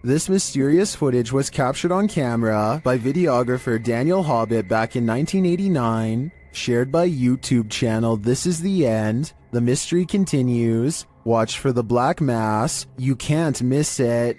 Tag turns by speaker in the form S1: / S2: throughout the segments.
S1: This mysterious footage was captured on camera by videographer Daniel Hobbit back in 1989, shared by YouTube channel This Is The End. The mystery continues. Watch for the Black Mass. You can't miss it.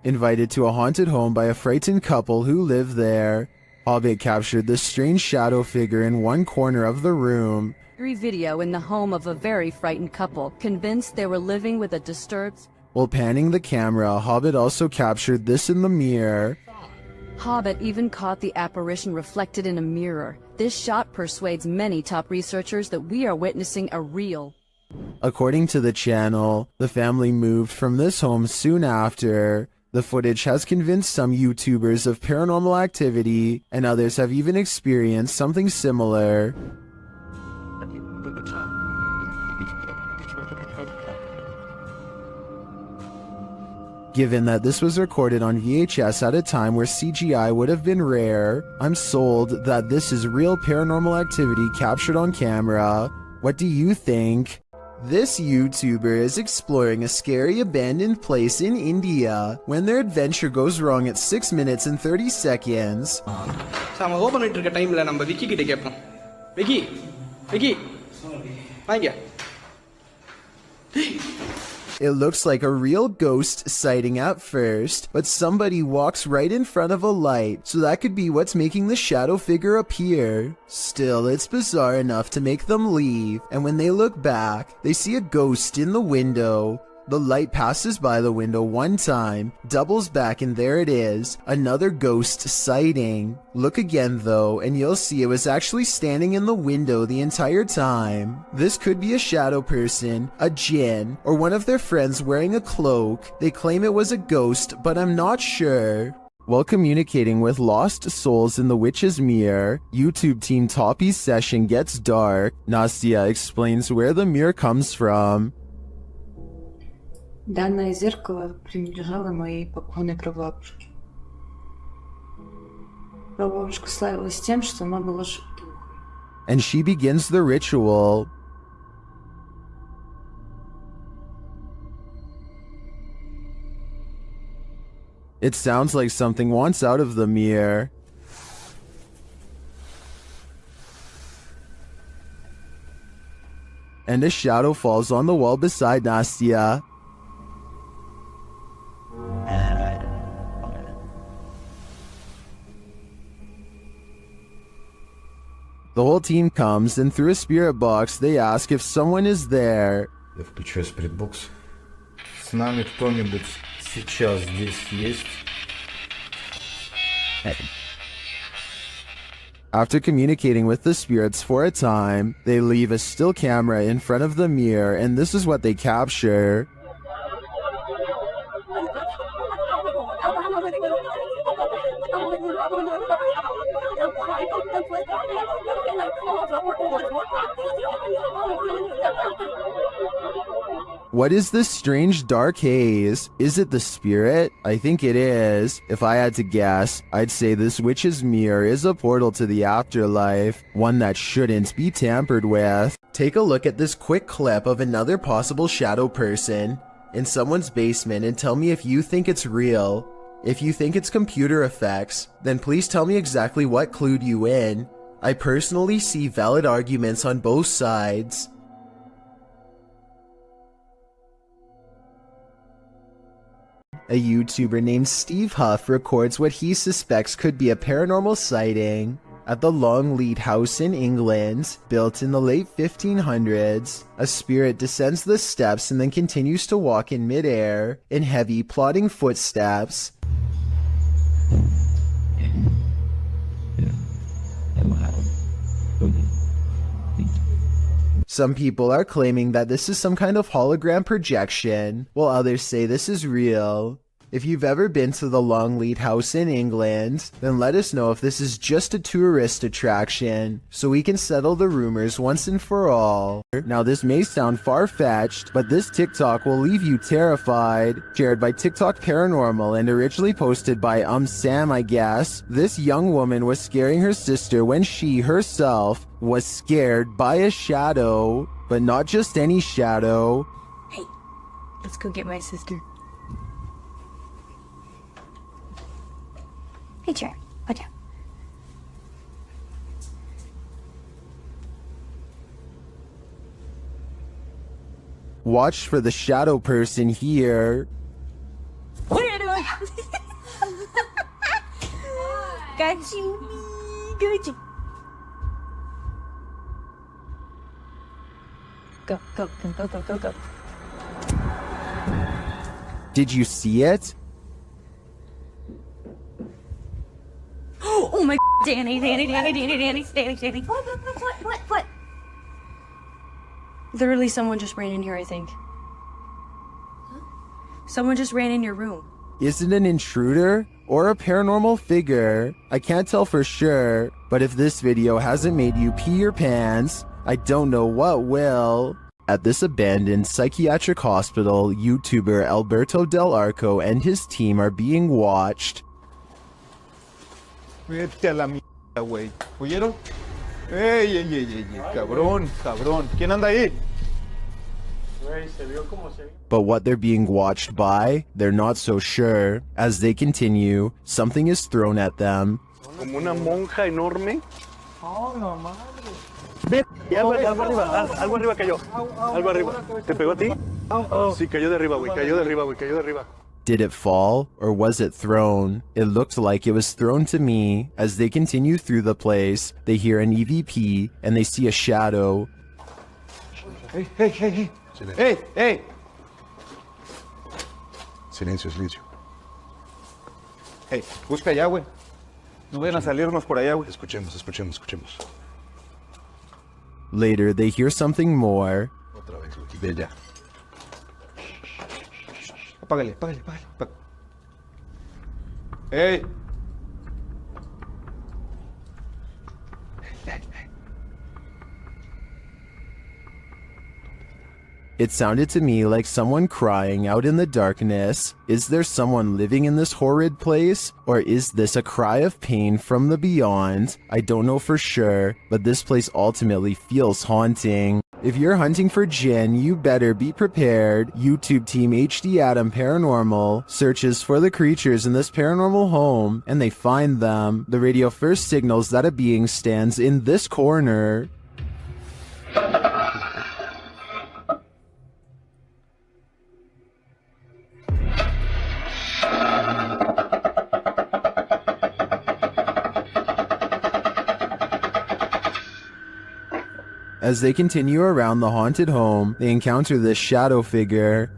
S1: Invited to a haunted home by a frightened couple who live there. Hobbit captured this strange shadow figure in one corner of the room.
S2: Video in the home of a very frightened couple, convinced they were living with a disturbed...
S1: While panning the camera, Hobbit also captured this in the mirror.
S2: Hobbit even caught the apparition reflected in a mirror. This shot persuades many top researchers that we are witnessing a real...
S1: According to the channel, the family moved from this home soon after. The footage has convinced some YouTubers of paranormal activity, and others have even experienced something similar. Given that this was recorded on VHS at a time where CGI would have been rare, I'm sold that this is real paranormal activity captured on camera. What do you think? This YouTuber is exploring a scary abandoned place in India when their adventure goes wrong at 6 minutes and 30 seconds. It looks like a real ghost sighting at first, but somebody walks right in front of a light, so that could be what's making the shadow figure appear. Still, it's bizarre enough to make them leave, and when they look back, they see a ghost in the window. The light passes by the window one time, doubles back, and there it is, another ghost sighting. Look again though, and you'll see it was actually standing in the window the entire time. This could be a shadow person, a djinn, or one of their friends wearing a cloak. They claim it was a ghost, but I'm not sure. While communicating with lost souls in the witch's mirror, YouTube team Toppy's session gets dark. Nastya explains where the mirror comes from.
S3: Данное зеркало принадлежало моей покойной прабабушке. Прабабушка славилась тем, что она была шептухой.
S1: And she begins the ritual. It sounds like something wants out of the mirror. And a shadow falls on the wall beside Nastya. The whole team comes, and through a spirit box, they ask if someone is there.
S4: Я включаю спиритбокс. С нами кто-нибудь сейчас здесь есть?
S1: After communicating with the spirits for a time, they leave a still camera in front of the mirror, and this is what they capture. What is this strange dark haze? Is it the spirit? I think it is. If I had to guess, I'd say this witch's mirror is a portal to the afterlife, one that shouldn't be tampered with. Take a look at this quick clip of another possible shadow person in someone's basement and tell me if you think it's real. If you think it's computer effects, then please tell me exactly what clued you in. I personally see valid arguments on both sides. A YouTuber named Steve Huff records what he suspects could be a paranormal sighting at the Longleat House in England, built in the late 1500s. A spirit descends the steps and then continues to walk in midair in heavy, plodding footsteps. Some people are claiming that this is some kind of hologram projection, while others say this is real. If you've ever been to the Longleat House in England, then let us know if this is just a tourist attraction, so we can settle the rumors once and for all. Now this may sound far-fetched, but this TikTok will leave you terrified. Shared by TikTok Paranormal and originally posted by Sam, I guess. This young woman was scaring her sister when she herself was scared by a shadow, but not just any shadow.
S5: Hey, let's go get my sister. Hey, chair. Watch out.
S1: Watch for the shadow person here.
S5: What are you doing? Got you. Got you. Go, go, go, go, go, go, go.
S1: Did you see it?
S5: Oh my Danny. What?
S2: Literally, someone just ran in here, I think. Someone just ran in your room.
S1: Is it an intruder or a paranormal figure? I can't tell for sure, but if this video hasn't made you pee your pants, I don't know what will. At this abandoned psychiatric hospital, YouTuber Alberto Del Arco and his team are being watched.
S6: Vete a la mierda, güey. ¿Oyeron? ¡Ey! Cabrón. ¿Quién anda ahí?
S1: But what they're being watched by, they're not so sure. As they continue, something is thrown at them.
S7: Como una monja enorme.
S6: ¡Oh, no madre!
S7: Ve, algo arriba cayó. Algo arriba. ¿Te pegó a ti? Sí, cayó de arriba, güey. Cayó de arriba.
S1: Did it fall, or was it thrown? It looked like it was thrown to me. As they continue through the place, they hear an EVP, and they see a shadow.
S6: ¡Ey! ¡Ey!
S7: Silencio.
S6: ¡Ey! Busca allá, güey. No vayan a salirnos por allá, güey.
S7: Escuchemos.
S1: Later, they hear something more.
S7: Otra vez, güey. Ve ya.
S6: Apágale. ¡Ey!
S1: It sounded to me like someone crying out in the darkness. Is there someone living in this horrid place? Or is this a cry of pain from the beyond? I don't know for sure, but this place ultimately feels haunting. If you're hunting for Jinn, you better be prepared. YouTube team HD Adam Paranormal searches for the creatures in this paranormal home, and they find them. The radio first signals that a being stands in this corner. As they continue around the haunted home, they encounter this shadow figure.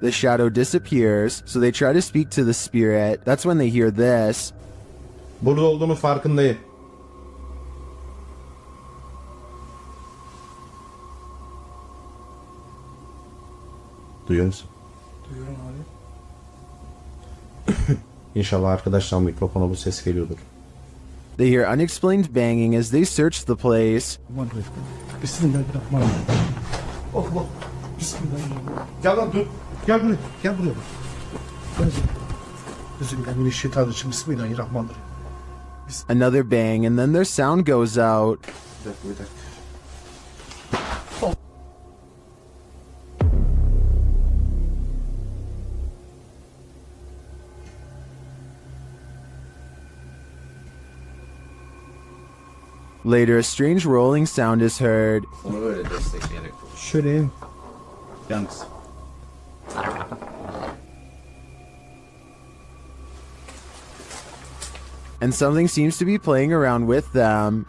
S1: The shadow disappears, so they try to speak to the spirit. That's when they hear this.
S4: Burada olduğunu farkındayım. Duyuyor musun?
S6: Duyuyorum abi.
S4: İnşallah arkadaşlar mikrofona bu ses geliyordur.
S1: They hear unexplained banging as they search the place.
S6: Bismillahirrahmanirrahim. Allah. Bismillahirrahmanirrahim. Gel lan dur. Gel buraya. Bismillahirrahmanirrahim. Bismillahirrahmanirrahim.
S1: Another bang, and then their sound goes out.
S6: Bir dakika.
S1: Later, a strange rolling sound is heard.
S4: Onu böyle destekleyerek konuş.
S6: Şöyle.
S4: Yalnız.
S1: And something seems to be playing around with them.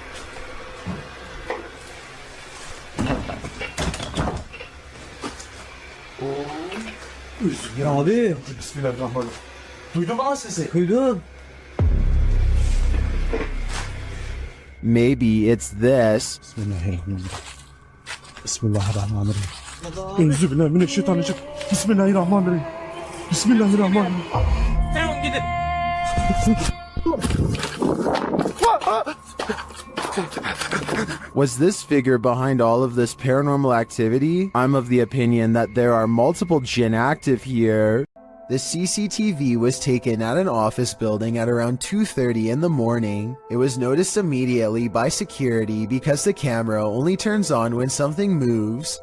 S6: Ya abi. Bismillahirrahmanirrahim.
S7: Duydun mu lan sesi?
S6: Duydum.
S1: Maybe it's this.
S7: Bismillahirrahmanirrahim. Bismillahirrahmanirrahim. Euzubillahimineşşeytanirracim. Bismillahirrahmanirrahim. Bismillahirrahmanirrahim. Sen gidin.
S1: Was this figure behind all of this paranormal activity? I'm of the opinion that there are multiple jinn active here. The CCTV was taken at an office building at around 2:30 in the morning. It was noticed immediately by security because the camera only turns on when something moves.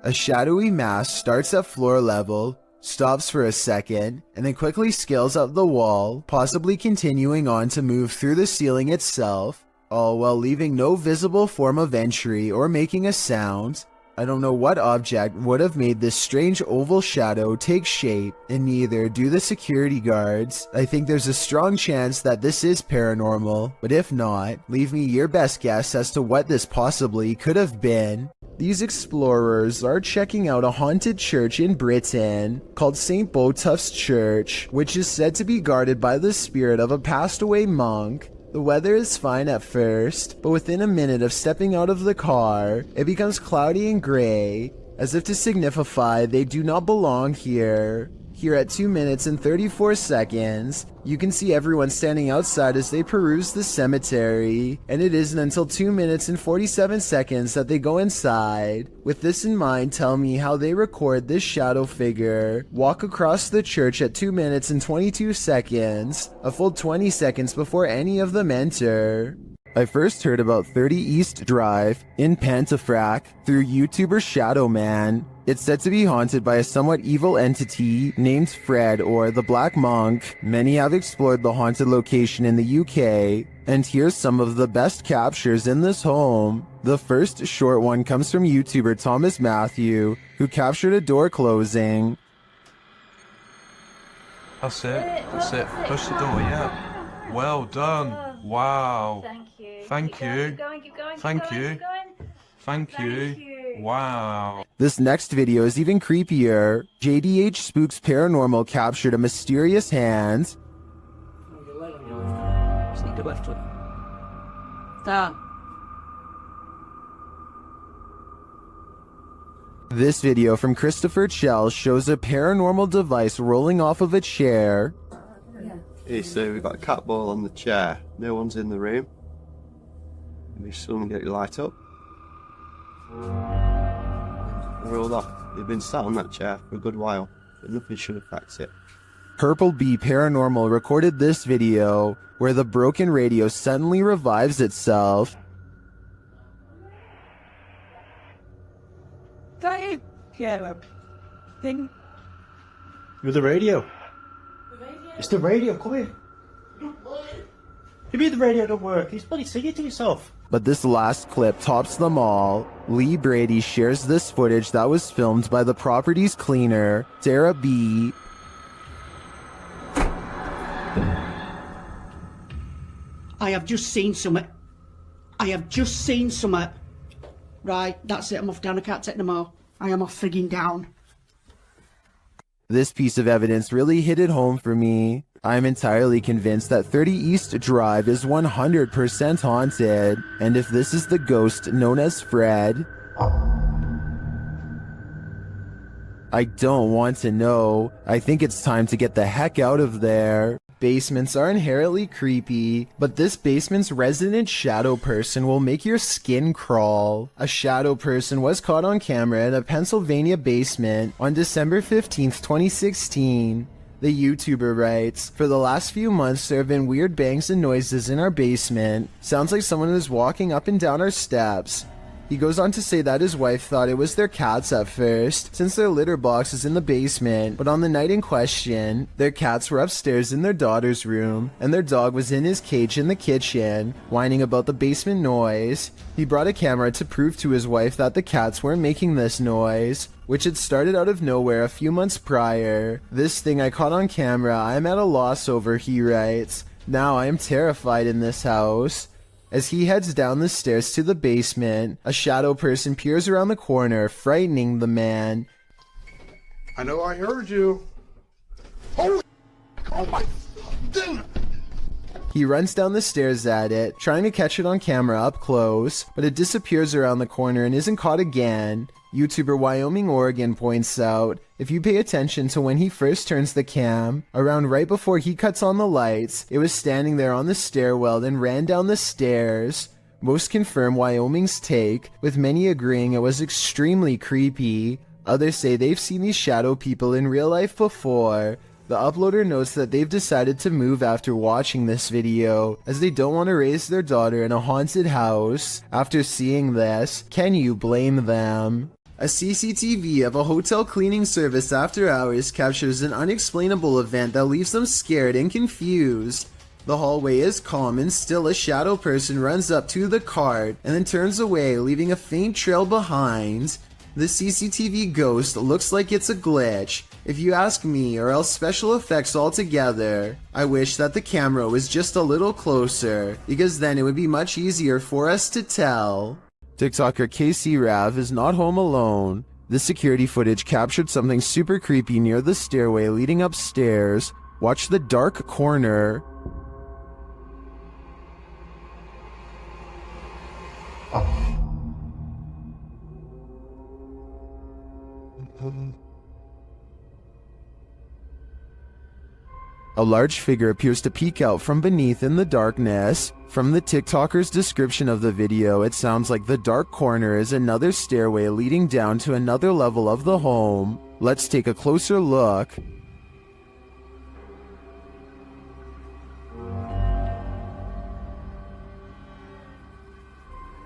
S1: A shadowy mass starts at floor level, stops for a second, and then quickly scales up the wall, possibly continuing on to move through the ceiling itself, all while leaving no visible form of entry or making a sound. I don't know what object would have made this strange oval shadow take shape, and neither do the security guards. I think there's a strong chance that this is paranormal, but if not, leave me your best guess as to what this possibly could have been. These explorers are checking out a haunted church in Britain called St. Botolph's Church, which is said to be guarded by the spirit of a passed away monk. The weather is fine at first, but within a minute of stepping out of the car, it becomes cloudy and gray, as if to signify they do not belong here. Here at 2 minutes and 34 seconds, you can see everyone standing outside as they peruse the cemetery, and it isn't until 2 minutes and 47 seconds that they go inside. With this in mind, tell me how they record this shadow figure walk across the church at 2 minutes and 22 seconds, a full 20 seconds before any of them enter. I first heard about 30 East Drive in Pontefract through YouTuber Shadowman. It's said to be haunted by a somewhat evil entity named Fred or the Black Monk. Many have explored the haunted location in the UK, and here's some of the best captures in this home. The first short one comes from YouTuber Thomas Matthew, who captured a door closing.
S8: That's it, that's it. Push the door, yeah. Well done. Wow. Thank you. Thank you. Thank you. Wow.
S1: This next video is even creepier. JDH Spooks Paranormal captured a mysterious hand.
S3: Tak.
S1: This video from Christopher Chell shows a paranormal device rolling off of a chair.
S9: Hey, so we've got a cat ball on the chair. No one's in the room. Maybe someone get your light up. Rolled off. They've been sat on that chair for a good while, but nothing should affect it.
S1: Purple Bee Paranormal recorded this video where the broken radio suddenly revives itself.
S7: You're the radio. It's the radio, come here. You mean the radio don't work? He's bloody singing to yourself.
S1: But this last clip tops them all. Lee Brady shares this footage that was filmed by the property's cleaner, Sarah B.
S10: I have just seen something. Right, that's it. I'm off down. I can't take no more. I am off frigging down.
S1: This piece of evidence really hit it home for me. I'm entirely convinced that 30 East Drive is 100% haunted, and if this is the ghost known as Fred, I don't want to know. I think it's time to get the heck out of there. Basements are inherently creepy, but this basement's resident shadow person will make your skin crawl. A shadow person was caught on camera in a Pennsylvania basement on December 15th, 2016. The YouTuber writes, "For the last few months there have been weird bangs and noises in our basement. Sounds like someone is walking up and down our steps." He goes on to say that his wife thought it was their cats at first, since their litter box is in the basement, but on the night in question, their cats were upstairs in their daughter's room, and their dog was in his cage in the kitchen, whining about the basement noise. He brought a camera to prove to his wife that the cats weren't making this noise, which had started out of nowhere a few months prior. "This thing I caught on camera, I'm at a loss over," he writes. "Now I am terrified in this house." As he heads down the stairs to the basement, a shadow person peers around the corner, frightening the man.
S7: I know I heard you. Holy, oh my goodness.
S1: He runs down the stairs at it, trying to catch it on camera up close, but it disappears around the corner and isn't caught again. YouTuber Wyoming Oregon points out, if you pay attention to when he first turns the cam, around right before he cuts on the lights, it was standing there on the stairwell then ran down the stairs. Most confirm Wyoming's take, with many agreeing it was extremely creepy. Others say they've seen these shadow people in real life before. The uploader notes that they've decided to move after watching this video, as they don't want to raise their daughter in a haunted house. After seeing this, can you blame them? A CCTV of a hotel cleaning service after hours captures an unexplainable event that leaves them scared and confused. The hallway is calm and still a shadow person runs up to the cart and then turns away, leaving a faint trail behind. The CCTV ghost looks like it's a glitch, if you ask me, or else special effects altogether. I wish that the camera was just a little closer, because then it would be much easier for us to tell. TikToker KC Rav is not home alone. This security footage captured something super creepy near the stairway leading upstairs. Watch the dark corner. A large figure appears to peek out from beneath in the darkness. From the TikToker's description of the video, it sounds like the dark corner is another stairway leading down to another level of the home. Let's take a closer look.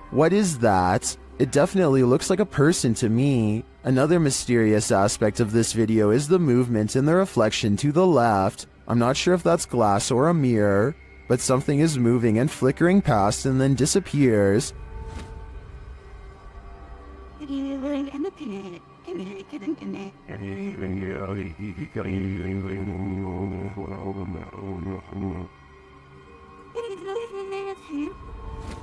S1: What is that? It definitely looks like a person to me. Another mysterious aspect of this video is the movement in the reflection to the left. I'm not sure if that's glass or a mirror, but something is moving and flickering past and then disappears.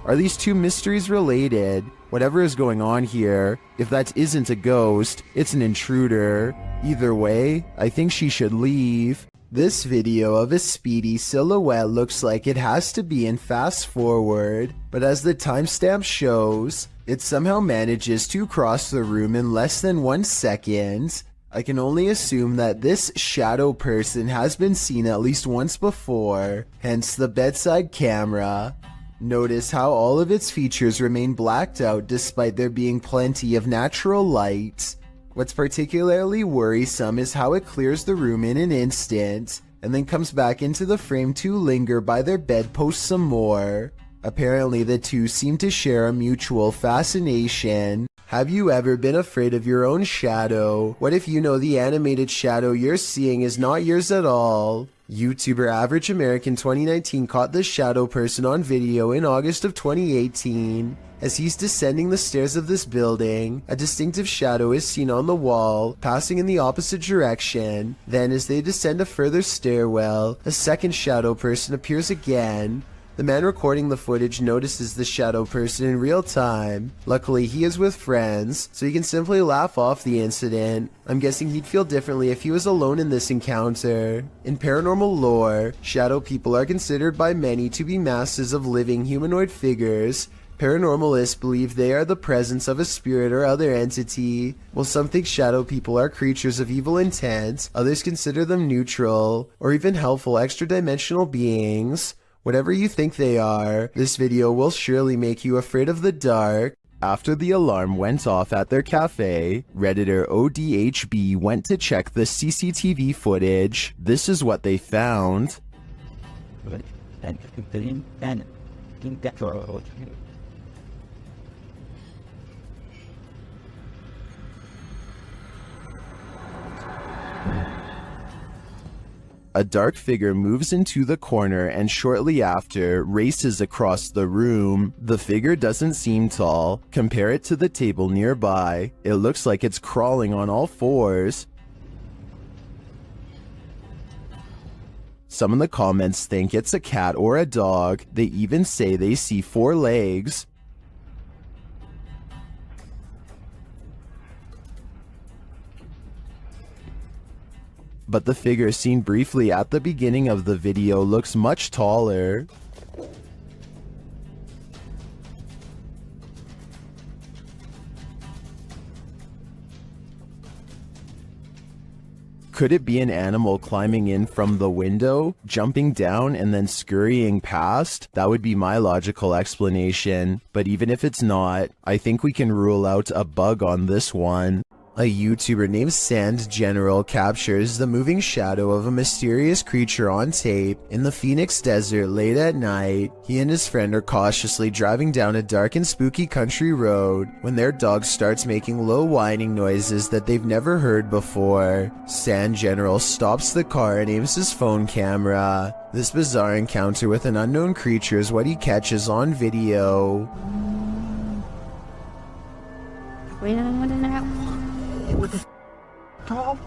S1: Are these two mysteries related? Whatever is going on here, if that isn't a ghost, it's an intruder. Either way, I think she should leave. This video of a Speedy silhouette looks like it has to be in fast forward, but as the timestamp shows, it somehow manages to cross the room in less than 1 second. I can only assume that this shadow person has been seen at least once before, hence the bedside camera. Notice how all of its features remain blacked out despite there being plenty of natural light. What's particularly worrisome is how it clears the room in an instant, and then comes back into the frame to linger by their bedpost some more. Apparently the two seem to share a mutual fascination. Have you ever been afraid of your own shadow? What if you know the animated shadow you're seeing is not yours at all? YouTuber Average American 2019 caught the shadow person on video in August of 2018. As he's descending the stairs of this building, a distinctive shadow is seen on the wall, passing in the opposite direction. Then as they descend a further stairwell, a second shadow person appears again. The man recording the footage notices the shadow person in real time. Luckily, he is with friends, so he can simply laugh off the incident. I'm guessing he'd feel differently if he was alone in this encounter. In paranormal lore, shadow people are considered by many to be masses of living humanoid figures. Paranormalists believe they are the presence of a spirit or other entity. While some think shadow people are creatures of evil intent, others consider them neutral, or even helpful extra-dimensional beings. Whatever you think they are, this video will surely make you afraid of the dark. After the alarm went off at their cafe, Redditor ODHB went to check the CCTV footage. This is what they found. A dark figure moves into the corner and shortly after races across the room. The figure doesn't seem tall. Compare it to the table nearby. It looks like it's crawling on all fours. Some in the comments think it's a cat or a dog. They even say they see 4 legs. But the figure seen briefly at the beginning of the video looks much taller. Could it be an animal climbing in from the window, jumping down, and then scurrying past? That would be my logical explanation. But even if it's not, I think we can rule out a bug on this one. A YouTuber named Sand General captures the moving shadow of a mysterious creature on tape in the Phoenix desert late at night. He and his friend are cautiously driving down a dark and spooky country road when their dog starts making low whining noises that they've never heard before. Sand General stops the car and aims his phone camera. This bizarre encounter with an unknown creature is what he catches on video.
S7: What the Tom?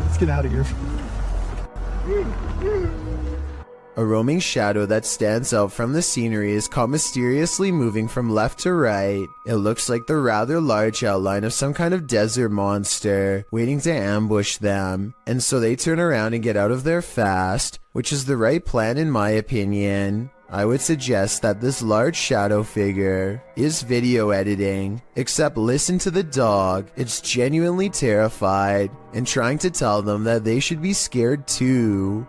S7: Let's get out of here.
S1: A roaming shadow that stands out from the scenery is caught mysteriously moving from left to right. It looks like the rather large outline of some kind of desert monster waiting to ambush them, and so they turn around and get out of there fast, which is the right plan in my opinion. I would suggest that this large shadow figure is video editing, except listen to the dog. It's genuinely terrified and trying to tell them that they should be scared too.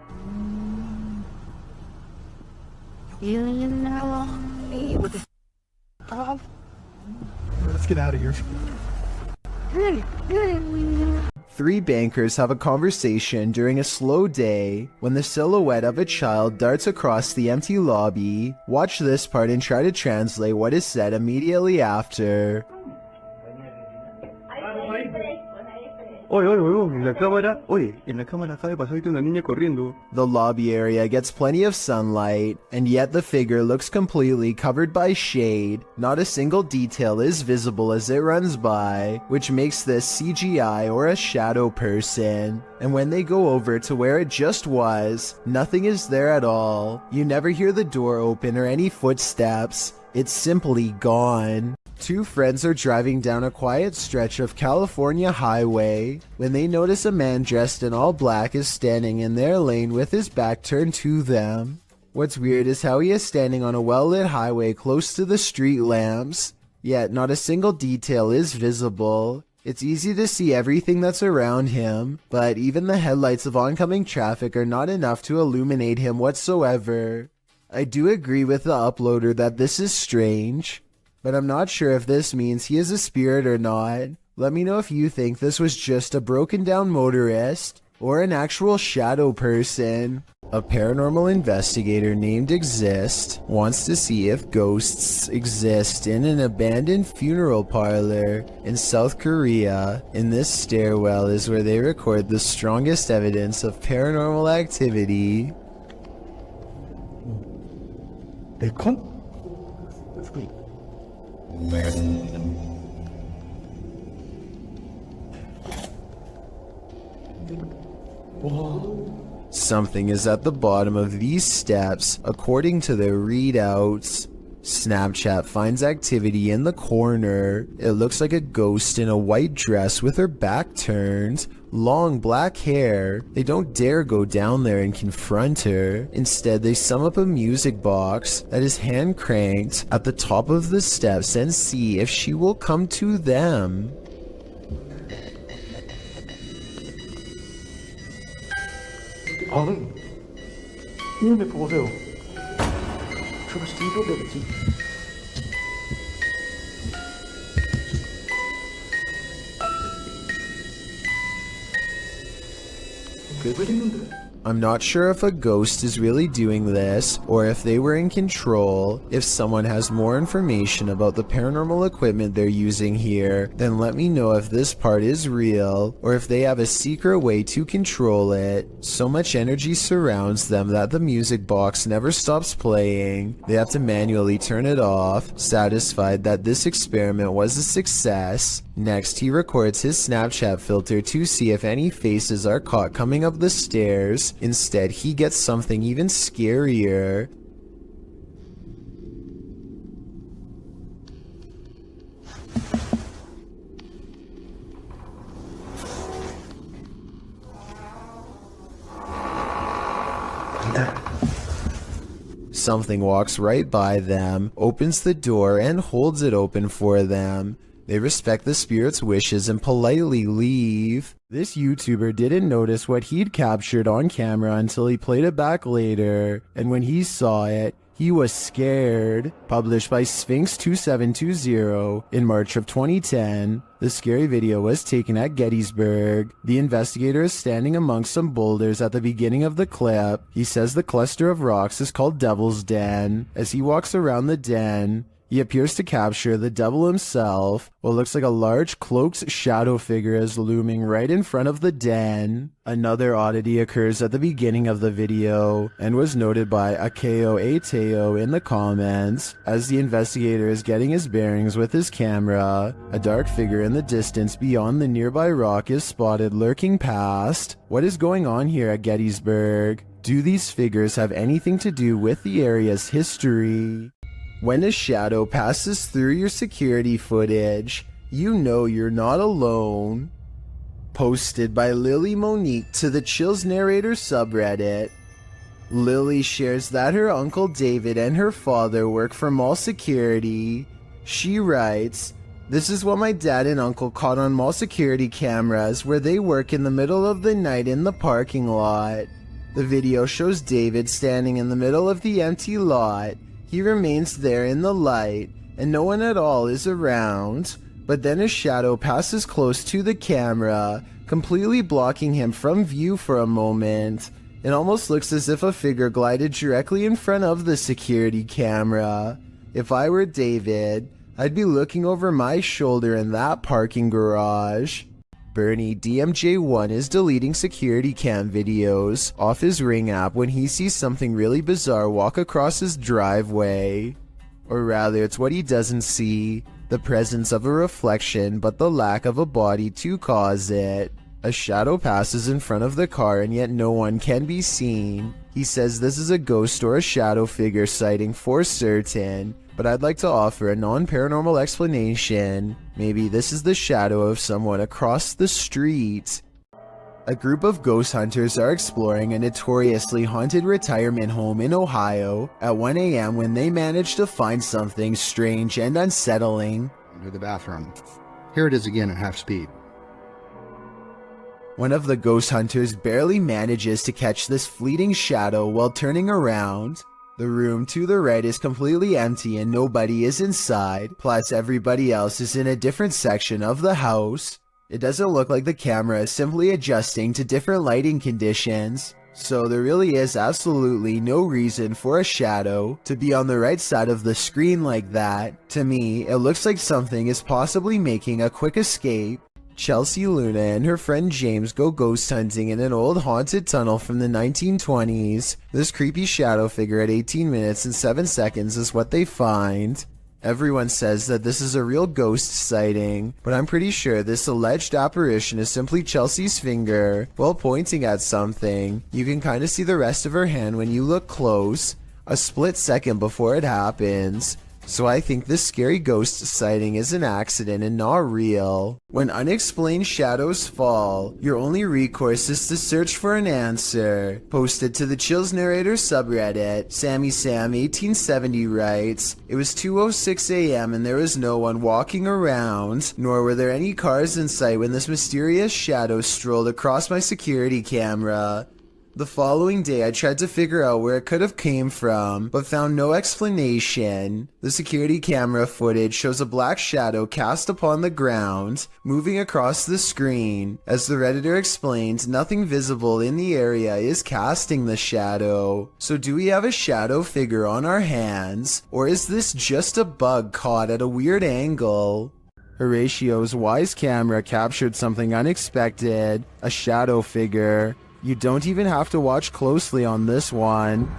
S7: Let's get out of here.
S1: 3 bankers have a conversation during a slow day when the silhouette of a child darts across the empty lobby. Watch this part and try to translate what is said immediately after.
S7: Oye, en la cámara acaba de pasar ahorita una niña corriendo.
S1: The lobby area gets plenty of sunlight, and yet the figure looks completely covered by shade. Not a single detail is visible as it runs by, which makes this CGI or a shadow person. And when they go over to where it just was, nothing is there at all. You never hear the door open or any footsteps. It's simply gone. 2 friends are driving down a quiet stretch of California highway when they notice a man dressed in all black is standing in their lane with his back turned to them. What's weird is how he is standing on a well-lit highway close to the street lamps, yet not a single detail is visible. It's easy to see everything that's around him, but even the headlights of oncoming traffic are not enough to illuminate him whatsoever. I do agree with the uploader that this is strange, but I'm not sure if this means he is a spirit or not. Let me know if you think this was just a broken down motorist or an actual shadow person. A paranormal investigator named Exist wants to see if ghosts exist in an abandoned funeral parlor in South Korea. In this stairwell is where they record the strongest evidence of paranormal activity. Something is at the bottom of these steps, according to their readouts. Snapchat finds activity in the corner. It looks like a ghost in a white dress with her back turned, long black hair. They don't dare go down there and confront her. Instead, they sum up a music box that is hand cranked at the top of the steps and see if she will come to them.
S7: 이놈의 보세요. 저거 진짜 되겠지.
S1: I'm not sure if a ghost is really doing this, or if they were in control. If someone has more information about the paranormal equipment they're using here, then let me know if this part is real, or if they have a secret way to control it. So much energy surrounds them that the music box never stops playing. They have to manually turn it off, satisfied that this experiment was a success. Next, he records his Snapchat filter to see if any faces are caught coming up the stairs. Instead, he gets something even scarier. Something walks right by them, opens the door, and holds it open for them. They respect the spirit's wishes and politely leave. This YouTuber didn't notice what he'd captured on camera until he played it back later, and when he saw it, he was scared. Published by Sphinx 2720 in March of 2010, the scary video was taken at Gettysburg. The investigator is standing amongst some boulders at the beginning of the clip. He says the cluster of rocks is called Devil's Den. As he walks around the den, he appears to capture the devil himself. What looks like a large cloaked shadow figure is looming right in front of the den. Another oddity occurs at the beginning of the video and was noted by Akeo Ateo in the comments. As the investigator is getting his bearings with his camera, a dark figure in the distance beyond the nearby rock is spotted lurking past. What is going on here at Gettysburg? Do these figures have anything to do with the area's history? When a shadow passes through your security footage, you know you're not alone. Posted by Lily Monique to the Chills Narrator subreddit. Lily shares that her uncle David and her father work for mall security. She writes, "This is what my dad and uncle caught on mall security cameras where they work in the middle of the night in the parking lot. The video shows David standing in the middle of the empty lot. He remains there in the light, and no one at all is around, but then a shadow passes close to the camera, completely blocking him from view for a moment. It almost looks as if a figure glided directly in front of the security camera. If I were David, I'd be looking over my shoulder in that parking garage." Bernie DMJ1 is deleting security cam videos off his Ring app when he sees something really bizarre walk across his driveway. Or rather, it's what he doesn't see, the presence of a reflection but the lack of a body to cause it. A shadow passes in front of the car and yet no one can be seen. He says this is a ghost or a shadow figure sighting for certain, but I'd like to offer a non-paranormal explanation. Maybe this is the shadow of someone across the street. A group of ghost hunters are exploring a notoriously haunted retirement home in Ohio at 1 a.m. when they manage to find something strange and unsettling.
S11: Into the bathroom. Here it is again at half speed.
S1: One of the ghost hunters barely manages to catch this fleeting shadow while turning around. The room to the right is completely empty and nobody is inside, plus everybody else is in a different section of the house. It doesn't look like the camera is simply adjusting to different lighting conditions, so there really is absolutely no reason for a shadow to be on the right side of the screen like that. To me, it looks like something is possibly making a quick escape. Chelsea Luna and her friend James go ghost hunting in an old haunted tunnel from the 1920s. This creepy shadow figure at 18 minutes and 7 seconds is what they find. Everyone says that this is a real ghost sighting, but I'm pretty sure this alleged apparition is simply Chelsea's finger while pointing at something. You can kind of see the rest of her hand when you look close, a split second before it happens. So I think this scary ghost sighting is an accident and not real. When unexplained shadows fall, your only recourse is to search for an answer. Posted to the Chills Narrator subreddit, Sammy Sam 1870 writes, "It was 2:06 a.m. and there was no one walking around, nor were there any cars in sight when this mysterious shadow strolled across my security camera. The following day I tried to figure out where it could have came from, but found no explanation. The security camera footage shows a black shadow cast upon the ground, moving across the screen. As the Redditor explained, nothing visible in the area is casting the shadow. So do we have a shadow figure on our hands, or is this just a bug caught at a weird angle?" Horatio's wise camera captured something unexpected, a shadow figure. You don't even have to watch closely on this one.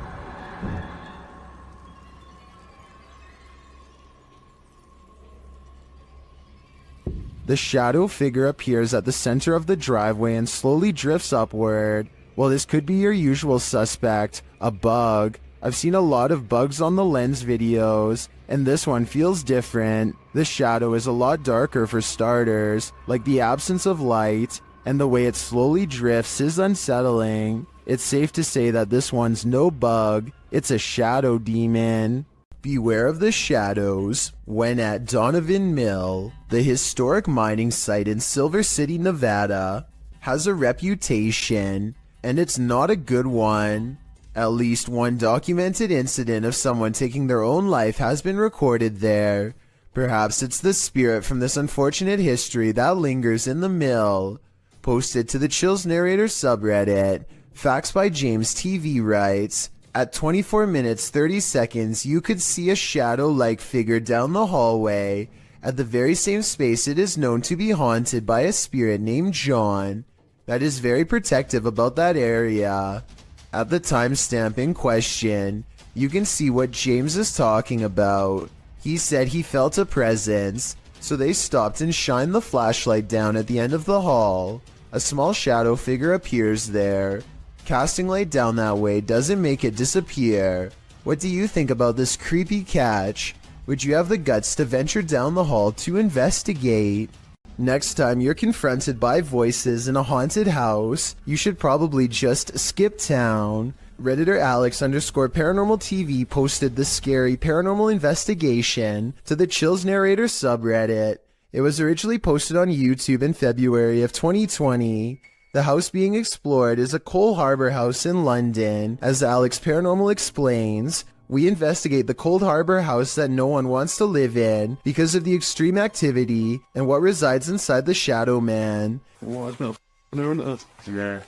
S1: The shadow figure appears at the center of the driveway and slowly drifts upward. Well, this could be your usual suspect, a bug. I've seen a lot of bugs on the lens videos, and this one feels different. The shadow is a lot darker for starters, like the absence of light, and the way it slowly drifts is unsettling. It's safe to say that this one's no bug, it's a shadow demon. Beware of the shadows when at Donovan Mill, the historic mining site in Silver City, Nevada, has a reputation, and it's not a good one. At least one documented incident of someone taking their own life has been recorded there. Perhaps it's the spirit from this unfortunate history that lingers in the mill. Posted to the Chills Narrator subreddit, Facts by James TV writes, at 24 minutes 30 seconds you could see a shadow-like figure down the hallway at the very same space it is known to be haunted by a spirit named John that is very protective about that area. At the timestamp in question, you can see what James is talking about. He said he felt a presence, so they stopped and shined the flashlight down at the end of the hall. A small shadow figure appears there. Casting light down that way doesn't make it disappear. What do you think about this creepy catch? Would you have the guts to venture down the hall to investigate? Next time you're confronted by voices in a haunted house, you should probably just skip town. Redditor Alex_Paranormal TV posted the scary paranormal investigation to the Chills Narrator subreddit. It was originally posted on YouTube in February of 2020. The house being explored is a Coal Harbour house in London. As Alex Paranormal explains, we investigate the Cold Harbour house that no one wants to live in because of the extreme activity and what resides inside the Shadow Man.
S7: Why is there a fire on there, isn't it? Yeah.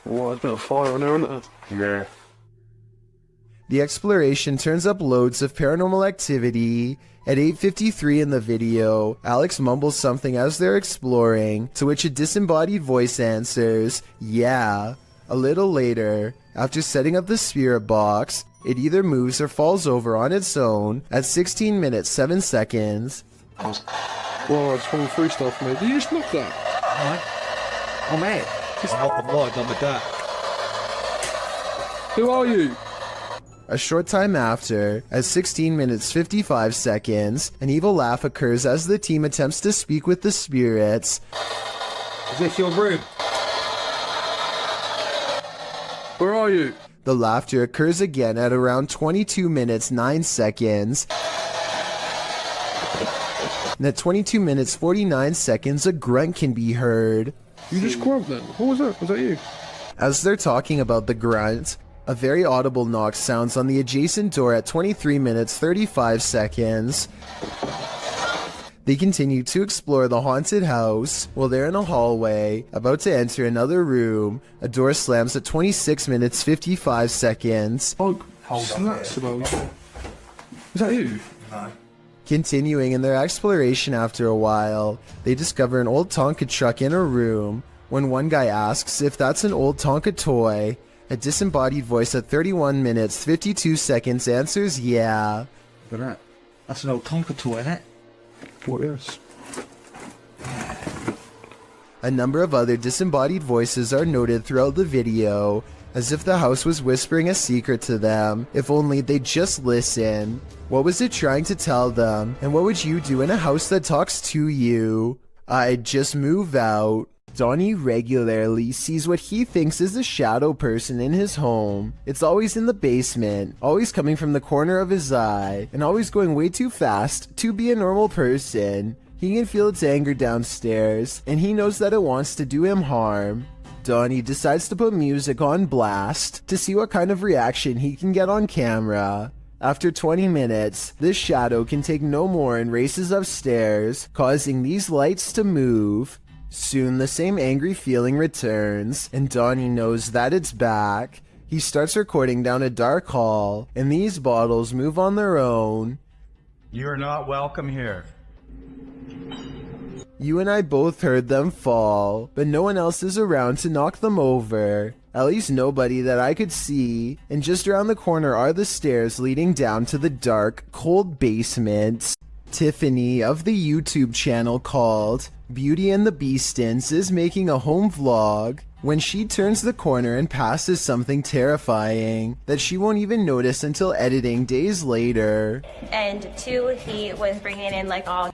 S7: Why is there a fire on there, isn't it? Yeah.
S1: The exploration turns up loads of paranormal activity. At 8:53 in the video, Alex mumbles something as they're exploring, to which a disembodied voice answers, "Yeah." A little later, after setting up the spirit box, it either moves or falls over on its own at 16 minutes 7 seconds.
S7: Well, I just went through stuff, mate. Did you just knock that?
S6: Alright. Oh, mate. I'm not done with that.
S7: Who are you?
S1: A short time after, at 16 minutes 55 seconds, an evil laugh occurs as the team attempts to speak with the spirits.
S6: Is this your room?
S7: Where are you?
S1: The laughter occurs again at around 22 minutes 9 seconds. And at 22 minutes 49 seconds, a grunt can be heard.
S7: You just grunt then? What was that? Was that you?
S1: As they're talking about the grunt, a very audible knock sounds on the adjacent door at 23 minutes 35 seconds. They continue to explore the haunted house. While they're in a hallway, about to enter another room, a door slams at 26 minutes 55 seconds.
S7: Oh, that's about... Is that you?
S6: No.
S1: Continuing in their exploration after a while, they discover an old Tonka truck in a room. When one guy asks if that's an old Tonka toy, a disembodied voice at 31 minutes 52 seconds answers yeah.
S6: Look at that. That's an old Tonka toy, isn't it?
S7: What is?
S1: A number of other disembodied voices are noted throughout the video, as if the house was whispering a secret to them, if only they'd just listen. What was it trying to tell them, and what would you do in a house that talks to you? I'd just move out. Donnie regularly sees what he thinks is a shadow person in his home. It's always in the basement, always coming from the corner of his eye, and always going way too fast to be a normal person. He can feel its anger downstairs, and he knows that it wants to do him harm. Donnie decides to put music on blast to see what kind of reaction he can get on camera. After 20 minutes, this shadow can take no more and races upstairs, causing these lights to move. Soon the same angry feeling returns, and Donnie knows that it's back. He starts recording down a dark hall, and these bottles move on their own.
S12: You're not welcome here.
S1: You and I both heard them fall, but no one else is around to knock them over. At least nobody that I could see, and just around the corner are the stairs leading down to the dark, cold basement. Tiffany of the YouTube channel called Beauty and the Beastins is making a home vlog when she turns the corner and passes something terrifying that she won't even notice until editing days later.
S5: And 2, he was bringing in like all.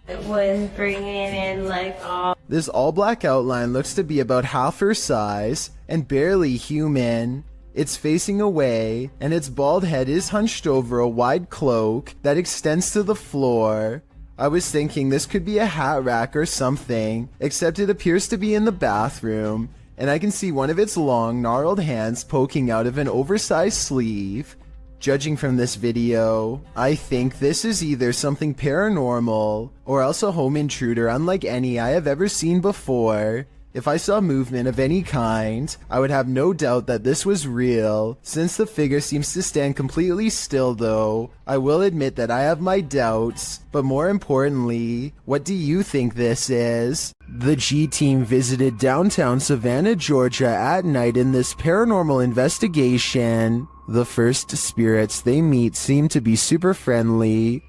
S1: This all-black outline looks to be about half her size and barely human. It's facing away, and its bald head is hunched over a wide cloak that extends to the floor. I was thinking this could be a hat rack or something, except it appears to be in the bathroom, and I can see one of its long, gnarled hands poking out of an oversized sleeve. Judging from this video, I think this is either something paranormal, or else a home intruder unlike any I have ever seen before. If I saw movement of any kind, I would have no doubt that this was real. Since the figure seems to stand completely still though, I will admit that I have my doubts. But more importantly, what do you think this is? The G team visited downtown Savannah, Georgia at night in this paranormal investigation. The first spirits they meet seem to be super friendly.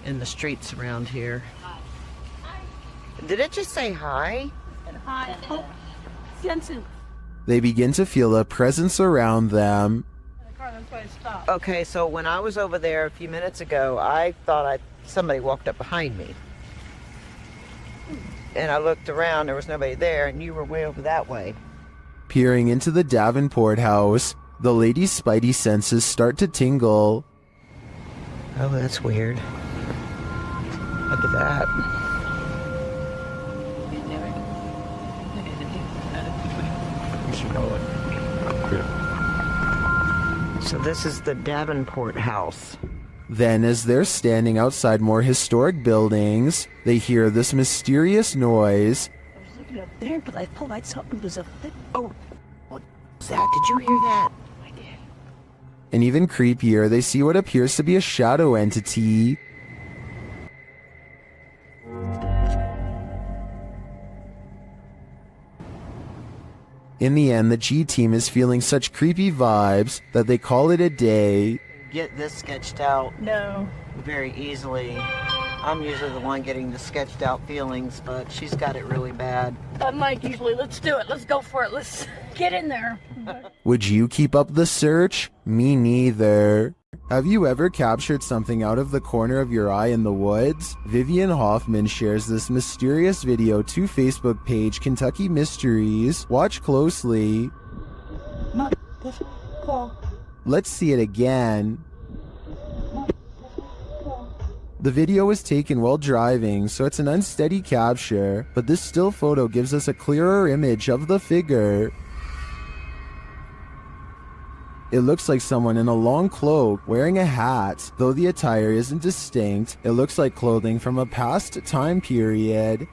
S13: In the streets around here. Did it just say hi?
S10: Hi.
S1: They begin to feel a presence around them.
S13: Okay, so when I was over there a few minutes ago, I thought somebody walked up behind me. And I looked around, there was nobody there, and you were way over that way.
S1: Peering into the Davenport house, the lady's spidey senses start to tingle.
S13: Oh, that's weird. Look at that. So this is the Davenport house.
S1: Then, as they're standing outside more historic buildings, they hear this mysterious noise.
S13: I was looking up there, but I thought I something was a thing. Oh, what was that? Did you hear that? I did.
S1: And even creepier, they see what appears to be a shadow entity. In the end, the G team is feeling such creepy vibes that they call it a day.
S13: Get this sketched out.
S5: No.
S13: Very easily. I'm usually the one getting the sketched out feelings, but she's got it really bad.
S5: I'm Mike usually. Let's do it. Let's go for it. Let's get in there.
S1: Would you keep up the search? Me neither. Have you ever captured something out of the corner of your eye in the woods? Vivian Hoffman shares this mysterious video to Facebook page Kentucky Mysteries. Watch closely. Let's see it again. The video was taken while driving, so it's an unsteady capture, but this still photo gives us a clearer image of the figure. It looks like someone in a long cloak wearing a hat. Though the attire isn't distinct, it looks like clothing from a past time period.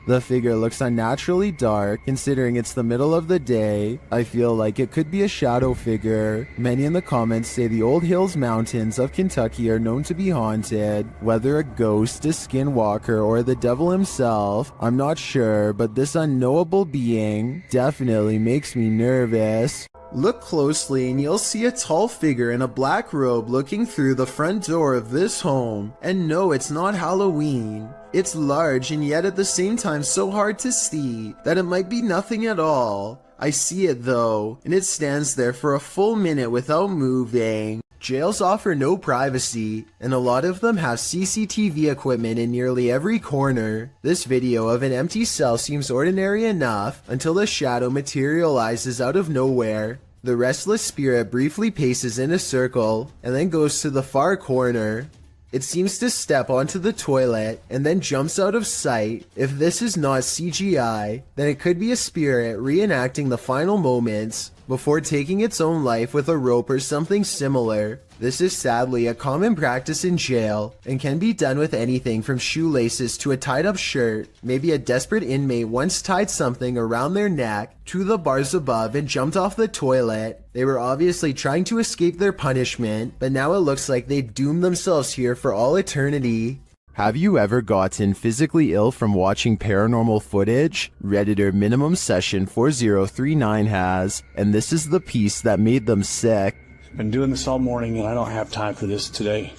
S1: The figure looks unnaturally dark, considering it's the middle of the day. I feel like it could be a shadow figure. Many in the comments say the Old Hills Mountains of Kentucky are known to be haunted. Whether a ghost, a skinwalker, or the devil himself, I'm not sure, but this unknowable being definitely makes me nervous. Look closely and you'll see a tall figure in a black robe looking through the front door of this home. And no, it's not Halloween. It's large and yet at the same time so hard to see that it might be nothing at all. I see it though, and it stands there for a full minute without moving. Jails offer no privacy, and a lot of them have CCTV equipment in nearly every corner. This video of an empty cell seems ordinary enough until the shadow materializes out of nowhere. The restless spirit briefly paces in a circle and then goes to the far corner. It seems to step onto the toilet and then jumps out of sight. If this is not CGI, then it could be a spirit reenacting the final moments before taking its own life with a rope or something similar. This is sadly a common practice in jail and can be done with anything from shoelaces to a tied up shirt. Maybe a desperate inmate once tied something around their neck to the bars above and jumped off the toilet. They were obviously trying to escape their punishment, but now it looks like they doomed themselves here for all eternity. Have you ever gotten physically ill from watching paranormal footage? Redditor Minimum Session 4039 has, and this is the piece that made them sick.
S7: Been doing this all morning and I don't have time for this today.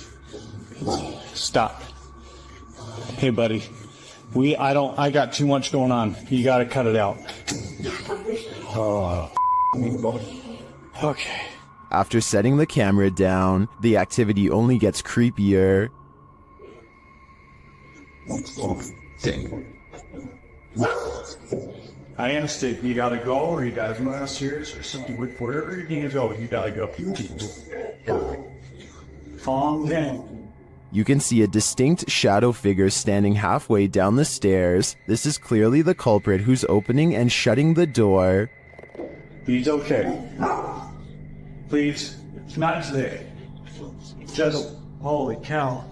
S7: Stop. Hey buddy, I got too much going on. You gotta cut it out. Oh, okay.
S1: After setting the camera down, the activity only gets creepier.
S7: I understand. You gotta go, or you guys want us here, or something. Wherever you need to go, you gotta go. Calm down.
S1: You can see a distinct shadow figure standing halfway down the stairs. This is clearly the culprit who's opening and shutting the door.
S7: He's okay. Please, it's not today. Just, holy cow.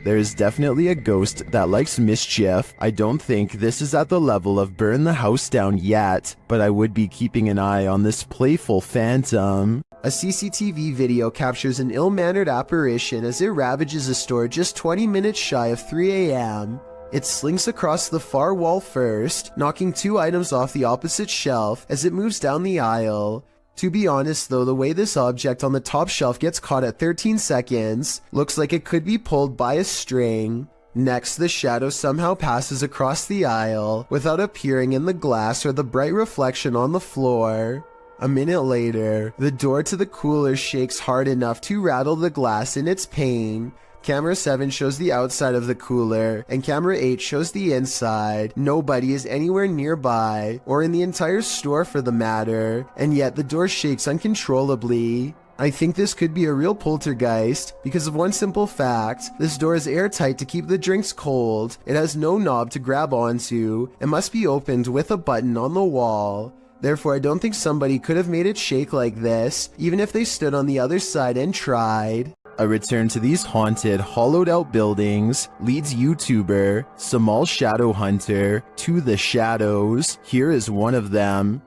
S1: There's definitely a ghost that likes mischief. I don't think this is at the level of burn the house down yet, but I would be keeping an eye on this playful phantom. A CCTV video captures an ill-mannered apparition as it ravages a store just 20 minutes shy of 3 a.m. It slinks across the far wall first, knocking 2 items off the opposite shelf as it moves down the aisle. To be honest though, the way this object on the top shelf gets caught at 13 seconds looks like it could be pulled by a string. Next, the shadow somehow passes across the aisle without appearing in the glass or the bright reflection on the floor. A minute later, the door to the cooler shakes hard enough to rattle the glass in its pane. Camera 7 shows the outside of the cooler, and camera 8 shows the inside. Nobody is anywhere nearby, or in the entire store for the matter, and yet the door shakes uncontrollably. I think this could be a real poltergeist, because of one simple fact: this door is airtight to keep the drinks cold, it has no knob to grab onto, and must be opened with a button on the wall. Therefore, I don't think somebody could have made it shake like this, even if they stood on the other side and tried. A return to these haunted, hollowed-out buildings leads YouTuber Samal Shadow Hunter to the shadows. Here is one of them.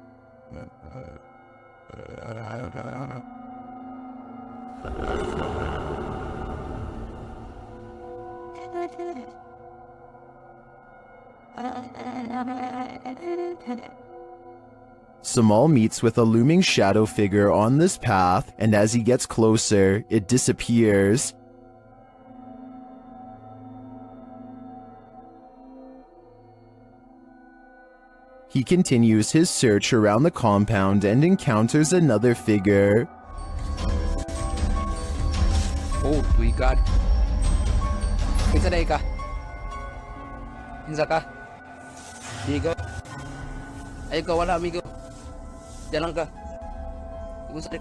S1: Samal meets with a looming shadow figure on this path, and as he gets closer, it disappears. He continues his search around the compound and encounters another figure.
S14: Oh, we got. Isa day ka. Isa ka. Digo. Ay ko wala amigo.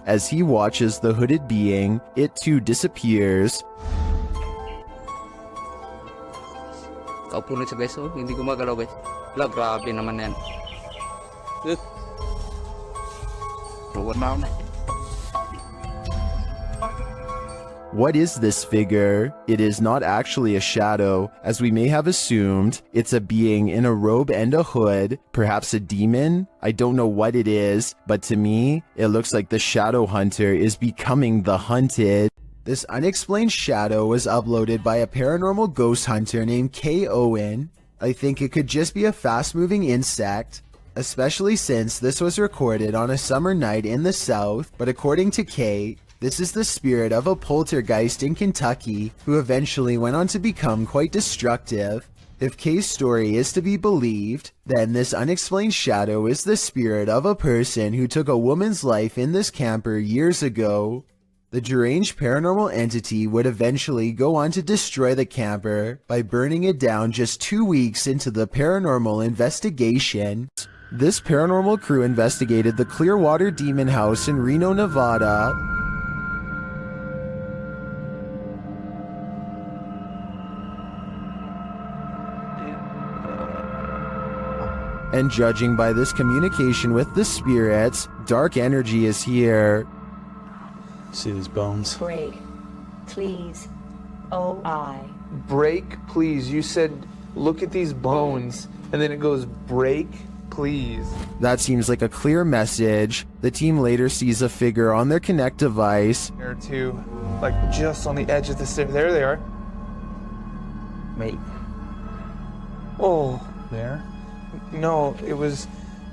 S1: As he watches the hooded being, it too disappears.
S14: Kaupo na siya guys, oh. Hindi ko magalaw guys. Wala, grabe naman yan. Ruwan na ako na.
S1: What is this figure? It is not actually a shadow, as we may have assumed. It's a being in a robe and a hood, perhaps a demon? I don't know what it is, but to me, it looks like the shadow hunter is becoming the hunted. This unexplained shadow was uploaded by a paranormal ghost hunter named K. Owen. I think it could just be a fast-moving insect, especially since this was recorded on a summer night in the South, but according to K, this is the spirit of a poltergeist in Kentucky who eventually went on to become quite destructive. If Kay's story is to be believed, then this unexplained shadow is the spirit of a person who took a woman's life in this camper years ago. The deranged paranormal entity would eventually go on to destroy the camper by burning it down just 2 weeks into the paranormal investigation. This paranormal crew investigated the Clearwater Demon House in Reno, Nevada. And judging by this communication with the spirits, dark energy is here.
S7: See these bones?
S15: Break, please. O-I.
S16: Break, please. You said, look at these bones. And then it goes, break, please.
S1: That seems like a clear message. The team later sees a figure on their Kinect device.
S16: Or two. like just on the edge of the stair. There they are.
S14: Wait.
S16: Oh.
S12: There?
S16: No, it was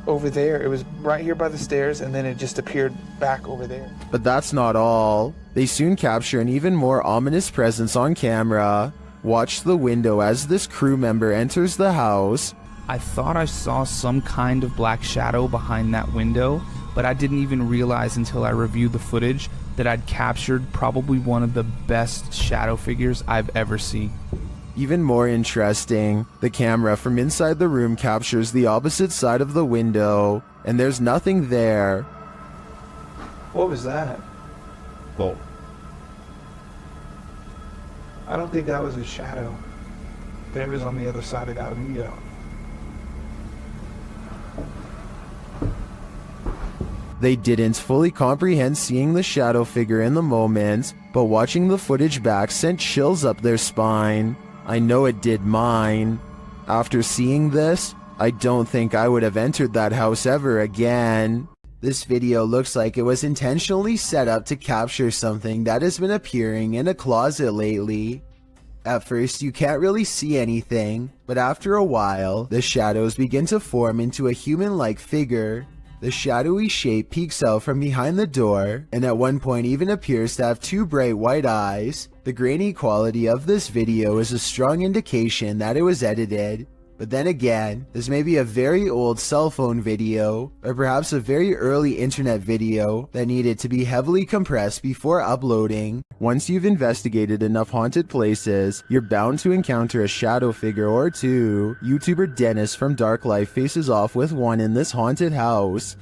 S16: over there. It was right here by the stairs, and then it just appeared back over there.
S1: But that's not all. They soon capture an even more ominous presence on camera. Watch the window as this crew member enters the house.
S17: I thought I saw some kind of black shadow behind that window, but I didn't even realize until I reviewed the footage that I'd captured probably one of the best shadow figures I've ever seen.
S1: Even more interesting, the camera from inside the room captures the opposite side of the window, and there's nothing there.
S16: What was that?
S4: Whoa.
S16: I don't think that was a shadow. But it was on the other side of that window.
S1: They didn't fully comprehend seeing the shadow figure in the moment, but watching the footage back sent chills up their spine. I know it did mine. After seeing this, I don't think I would have entered that house ever again. This video looks like it was intentionally set up to capture something that has been appearing in a closet lately. At first, you can't really see anything, but after a while, the shadows begin to form into a human-like figure. The shadowy shape peeks out from behind the door, and at one point even appears to have two bright white eyes. The grainy quality of this video is a strong indication that it was edited. But then again, this may be a very old cell phone video, or perhaps a very early internet video that needed to be heavily compressed before uploading. Once you've investigated enough haunted places, you're bound to encounter a shadow figure or two. YouTuber Dennis from Dark Life faces off with one in this haunted house.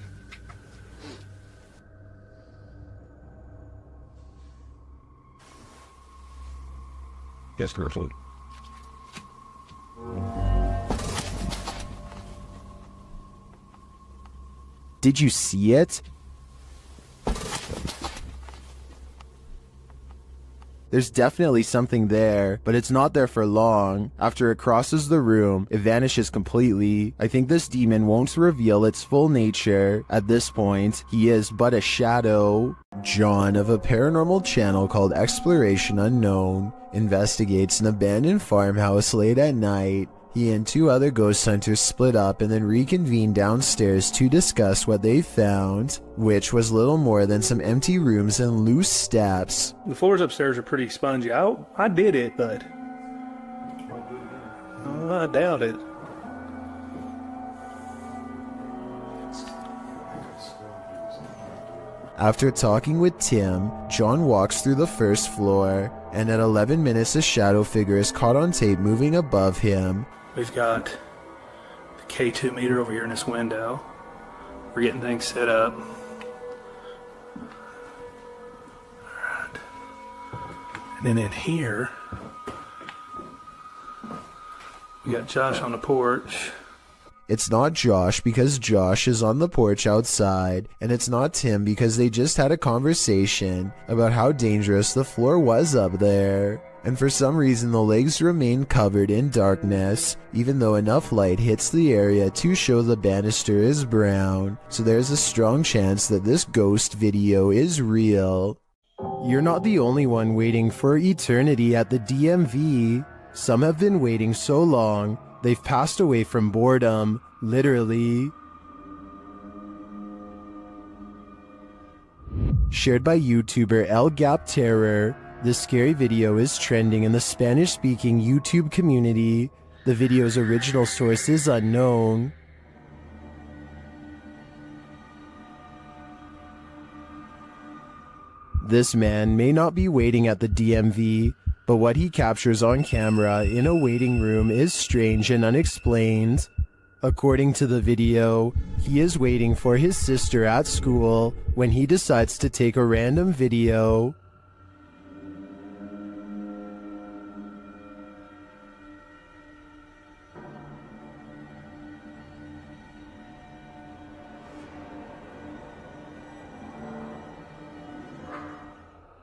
S12: Yes, Gertrude.
S1: Did you see it? There's definitely something there, but it's not there for long. After it crosses the room, it vanishes completely. I think this demon won't reveal its full nature. At this point, he is but a shadow. John of a paranormal channel called Exploration Unknown investigates an abandoned farmhouse late at night. He and two other ghost hunters split up and then reconvened downstairs to discuss what they found, which was little more than some empty rooms and loose steps.
S18: The floors upstairs are pretty spongy. I did it, but I doubt it.
S1: After talking with Tim, John walks through the first floor, and at 11 minutes a shadow figure is caught on tape moving above him.
S18: We've got the K2 meter over here in this window. We're getting things set up. Alright. And then in here, we got Josh on the porch.
S1: It's not Josh because Josh is on the porch outside, and it's not Tim because they just had a conversation about how dangerous the floor was up there. And for some reason the legs remain covered in darkness, even though enough light hits the area to show the banister is brown, so there's a strong chance that this ghost video is real. You're not the only one waiting for eternity at the DMV. Some have been waiting so long, they've passed away from boredom, literally. Shared by YouTuber El Gap Terror, this scary video is trending in the Spanish-speaking YouTube community. The video's original source is unknown. This man may not be waiting at the DMV, but what he captures on camera in a waiting room is strange and unexplained. According to the video, he is waiting for his sister at school when he decides to take a random video.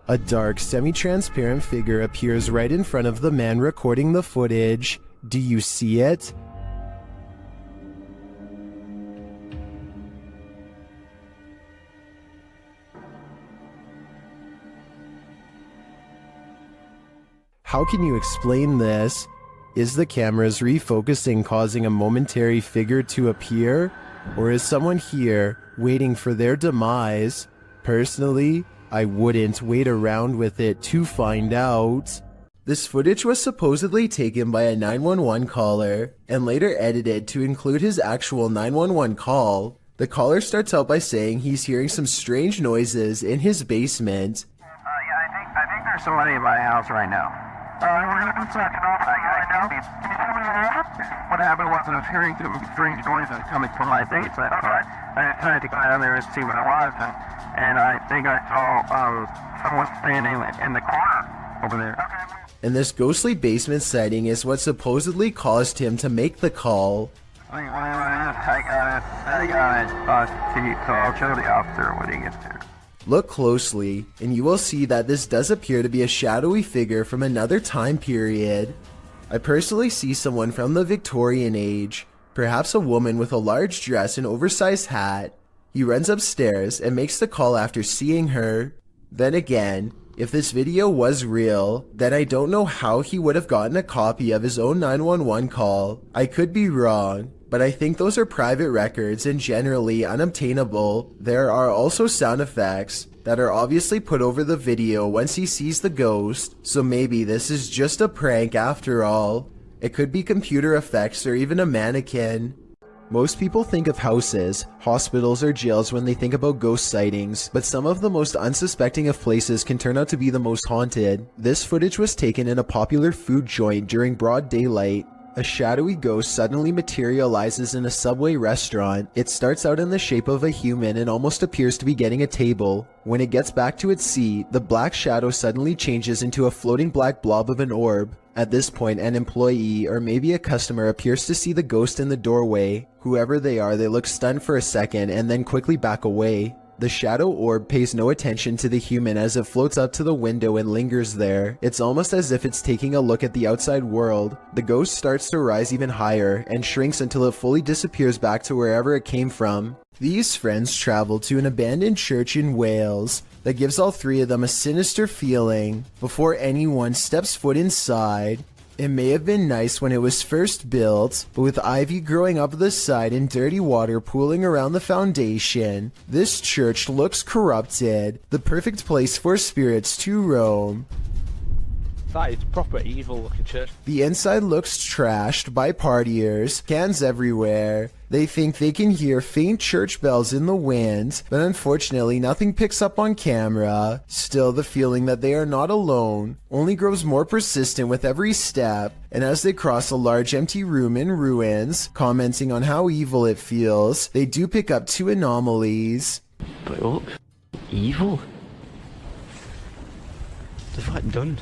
S1: A dark, semi-transparent figure appears right in front of the man recording the footage. Do you see it? How can you explain this? Is the camera's refocusing causing a momentary figure to appear? Or is someone here waiting for their demise? Personally, I wouldn't wait around with it to find out. This footage was supposedly taken by a 911 caller and later edited to include his actual 911 call. The caller starts out by saying he's hearing some strange noises in his basement.
S19: I think there's somebody in my house right now. What happened was I was hearing some strange noises coming from my basement. I tried to go down there and see what it was, and I think I saw someone standing in the corner over there.
S1: And this ghostly basement sighting is what supposedly caused him to make the call.
S19: I got it. So I'll show the officer when he gets there.
S1: Look closely, and you will see that this does appear to be a shadowy figure from another time period. I personally see someone from the Victorian age, perhaps a woman with a large dress and oversized hat. He runs upstairs and makes the call after seeing her. Then again, if this video was real, then I don't know how he would have gotten a copy of his own 911 call. I could be wrong, but I think those are private records and generally unobtainable. There are also sound effects that are obviously put over the video once he sees the ghost, so maybe this is just a prank after all. It could be computer effects or even a mannequin. Most people think of houses, hospitals, or jails when they think about ghost sightings, but some of the most unsuspecting of places can turn out to be the most haunted. This footage was taken in a popular food joint during broad daylight. A shadowy ghost suddenly materializes in a Subway restaurant. It starts out in the shape of a human and almost appears to be getting a table. When it gets back to its seat, the black shadow suddenly changes into a floating black blob of an orb. At this point, an employee or maybe a customer appears to see the ghost in the doorway. Whoever they are, they look stunned for a second and then quickly back away. The shadow orb pays no attention to the human as it floats up to the window and lingers there. It's almost as if it's taking a look at the outside world. The ghost starts to rise even higher and shrinks until it fully disappears back to wherever it came from. These friends travel to an abandoned church in Wales that gives all three of them a sinister feeling. Before anyone steps foot inside, it may have been nice when it was first built, but with ivy growing up the side and dirty water pooling around the foundation, this church looks corrupted, the perfect place for spirits to roam.
S20: That is proper evil looking church.
S1: The inside looks trashed by partiers, cans everywhere. They think they can hear faint church bells in the wind, but unfortunately nothing picks up on camera. Still, the feeling that they are not alone only grows more persistent with every step, and as they cross a large empty room in ruins, commenting on how evil it feels, they do pick up two anomalies.
S21: But look, evil? They've done,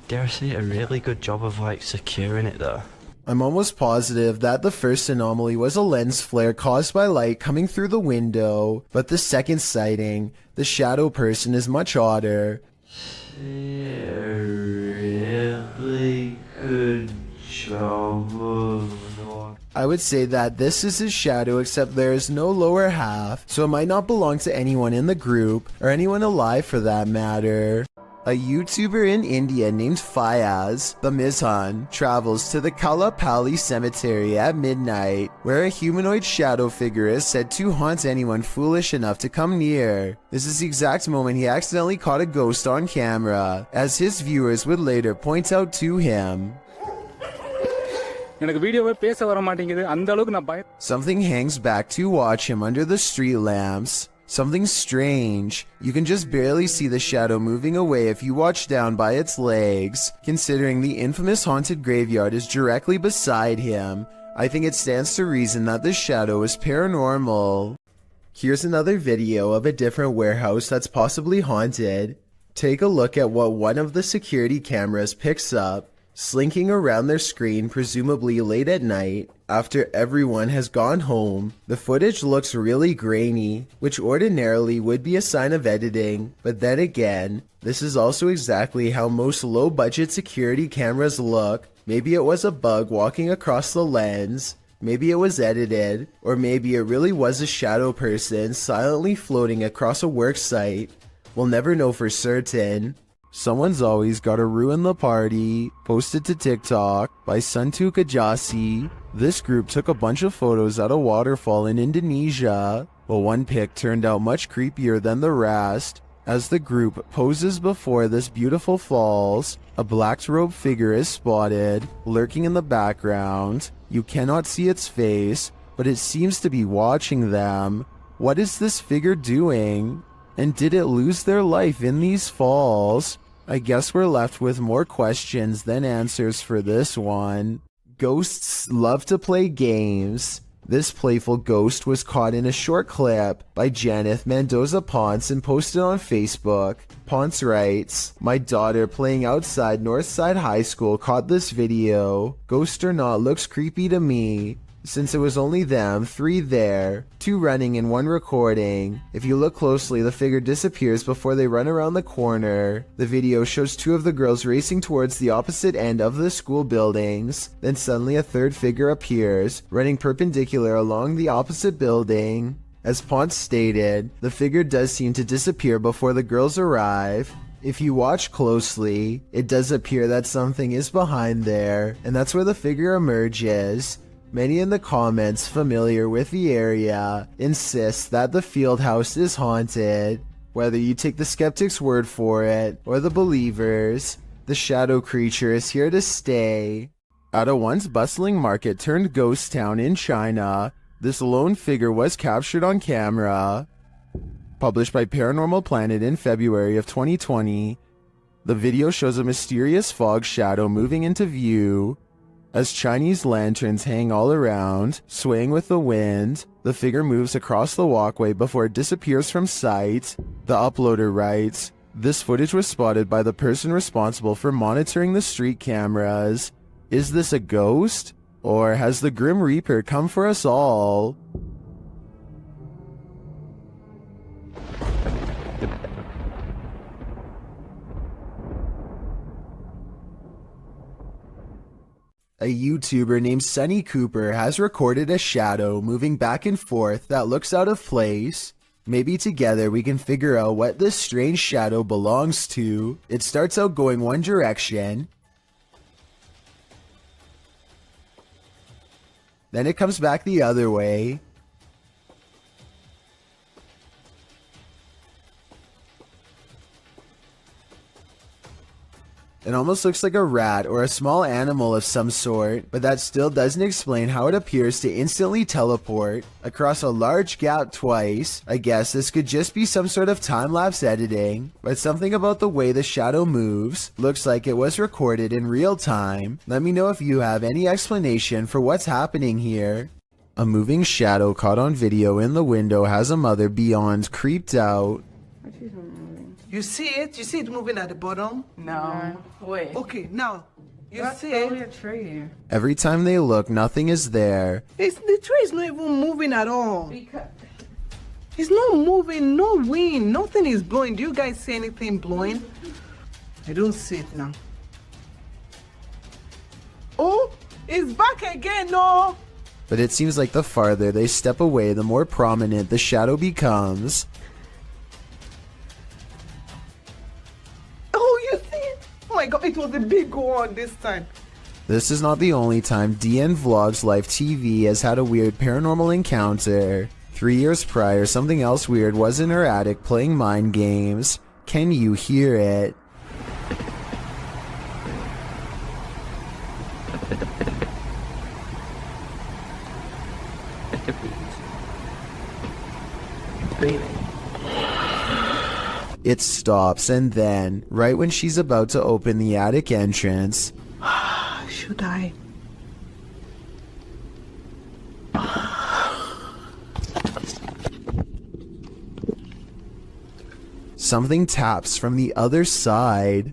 S21: dare I say, a really good job of securing it though.
S1: I'm almost positive that the first anomaly was a lens flare caused by light coming through the window, but the second sighting, the shadow person, is much odder.
S21: A really good job of...
S1: I would say that this is his shadow, except there is no lower half, so it might not belong to anyone in the group, or anyone alive for that matter. A YouTuber in India named Fayaz, the Mizhan, travels to the Kalapali cemetery at midnight, where a humanoid shadow figure is said to haunt anyone foolish enough to come near. This is the exact moment he accidentally caught a ghost on camera, as his viewers would later point out to him. Something hangs back to watch him under the street lamps. Something strange. You can just barely see the shadow moving away if you watch down by its legs. Considering the infamous haunted graveyard is directly beside him, I think it stands to reason that the shadow is paranormal. Here's another video of a different warehouse that's possibly haunted. Take a look at what one of the security cameras picks up. Slinking around their screen, presumably late at night, after everyone has gone home. The footage looks really grainy, which ordinarily would be a sign of editing, but then again, this is also exactly how most low-budget security cameras look. Maybe it was a bug walking across the lens, maybe it was edited, or maybe it really was a shadow person silently floating across a work site. We'll never know for certain. Someone's always gotta ruin the party. Posted to TikTok by Suntu Kajasi. This group took a bunch of photos at a waterfall in Indonesia. Well, one pic turned out much creepier than the rest. As the group poses before this beautiful falls, a black-robed figure is spotted, lurking in the background. You cannot see its face, but it seems to be watching them. What is this figure doing? And did it lose their life in these falls? I guess we're left with more questions than answers for this one. Ghosts love to play games. This playful ghost was caught in a short clip by Janeth Mendoza Ponce and posted on Facebook. Ponce writes, "My daughter playing outside Northside High School caught this video. Ghost or not, looks creepy to me. Since it was only them, 3 there, 2 running and 1 recording. If you look closely, the figure disappears before they run around the corner. The video shows 2 of the girls racing towards the opposite end of the school buildings. Then suddenly a 3rd figure appears, running perpendicular along the opposite building. As Ponce stated, the figure does seem to disappear before the girls arrive. If you watch closely, it does appear that something is behind there, and that's where the figure emerges. Many in the comments familiar with the area insist that the field house is haunted. Whether you take the skeptic's word for it or the believers, the shadow creature is here to stay. At a once bustling market turned ghost town in China, this lone figure was captured on camera. Published by Paranormal Planet in February of 2020, the video shows a mysterious fog shadow moving into view. As Chinese lanterns hang all around, swaying with the wind, the figure moves across the walkway before it disappears from sight. The uploader writes, "This footage was spotted by the person responsible for monitoring the street cameras. Is this a ghost? Or has the Grim Reaper come for us all?" A YouTuber named Sunny Cooper has recorded a shadow moving back and forth that looks out of place. Maybe together we can figure out what this strange shadow belongs to. It starts out going one direction, then it comes back the other way. It almost looks like a rat or a small animal of some sort, but that still doesn't explain how it appears to instantly teleport across a large gap twice. I guess this could just be some sort of time-lapse editing, but something about the way the shadow moves looks like it was recorded in real time. Let me know if you have any explanation for what's happening here. A moving shadow caught on video in the window has a mother beyond creeped out.
S2: You see it? You see it moving at the bottom?
S3: No. Wait.
S2: Okay, now. You
S3: That's
S2: see
S3: probably
S2: it?
S3: a tree.
S1: Every time they look, nothing is there.
S2: The tree is not even moving at all. It's not moving, no wind, nothing is blowing. Do you guys see anything blowing? I don't see it now. Oh, it's back again, no.
S1: But it seems like the farther they step away, the more prominent the shadow becomes.
S2: Oh, you see it? Oh my god, it was a big one this time.
S1: This is not the only time DN Vlogs Live TV has had a weird paranormal encounter. 3 years prior, something else weird was in her attic playing mind games. Can you hear it? It stops, and then, right when she's about to open the attic entrance,
S2: should I?
S1: something taps from the other side.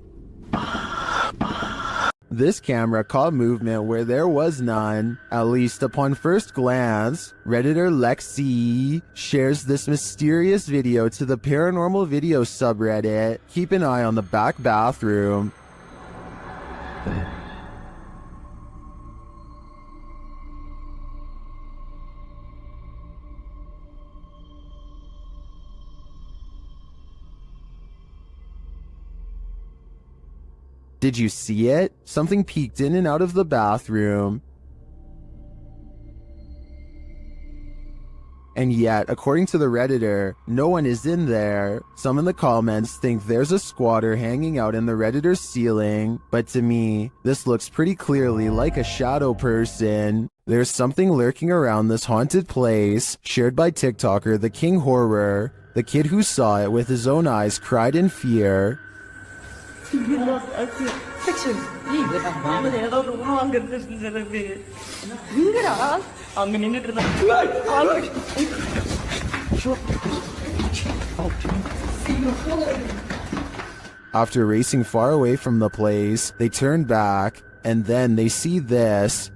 S1: This camera caught movement where there was none, at least upon first glance. Redditor Lexi shares this mysterious video to the Paranormal Video subreddit. Keep an eye on the back bathroom. Did you see it? Something peeked in and out of the bathroom. And yet, according to the Redditor, no one is in there. Some in the comments think there's a squatter hanging out in the Redditor's ceiling, but to me, this looks pretty clearly like a shadow person. There's something lurking around this haunted place, shared by TikToker The King Horror. The kid who saw it with his own eyes cried in fear. After racing far away from the place, they turn back, and then they see this.